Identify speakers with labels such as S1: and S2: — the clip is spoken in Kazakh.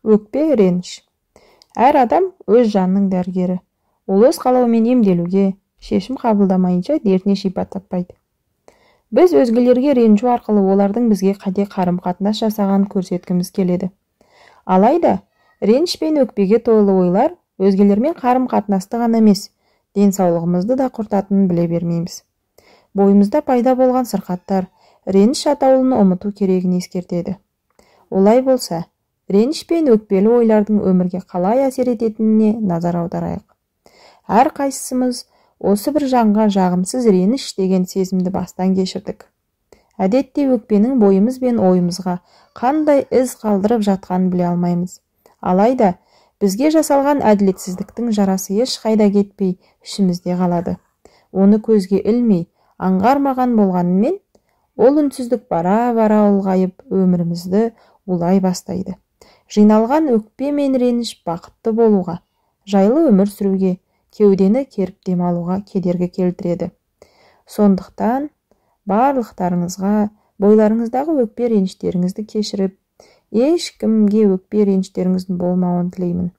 S1: Өкпе, реніш. Әр адам өз жанының дәрігері. Ол өз қалауымен емделуге, шешім қабылдамайынша дертіне шипа таппайды. Біз өзгелерге ренжу арқылы олардың бізге қате қарым-қатынас жасағанын көрсеткіміз келеді. Алайда, реніш пен өкпеге толы ойлар өзгелермен қарым-қатынасты ғана емес, денсаулығымызды да құртатынын біле бермейміз. Бойымызда пайда болған сырқаттар реніш атаулыны ұмыту керегін ескертеді. Олай болса, реніш пен өкпелі ойлардың өмірге қалай әсер ететініне назар аударайық. Әр қайсымыз осы бір жанға жағымсыз реніш деген сезімді бастан кешірдік. Әдетте өкпенің бойымыз бен ойымызға қандай із қалдырып жатқанын біле алмаймыз. Алайда, бізге жасалған әділетсіздіктің жарасы ешқайда кетпей ішімізде қалады. Оны көзге ілмей, аңғармаған болғанымен, ол үнсіздік бара-бара ұлғайып өмірімізді улай бастайды. Жиналған өкпе мен реніш бақытты болуға, жайлы өмір сүруге, кеудені керіп демалуға кедергі келтіреді. Сондықтан, барлықтарыңызға бойларыңыздағы өкпе реніштеріңізді кешіріп, ешкімге өкпе реніштеріңіздің болмауын тілеймін.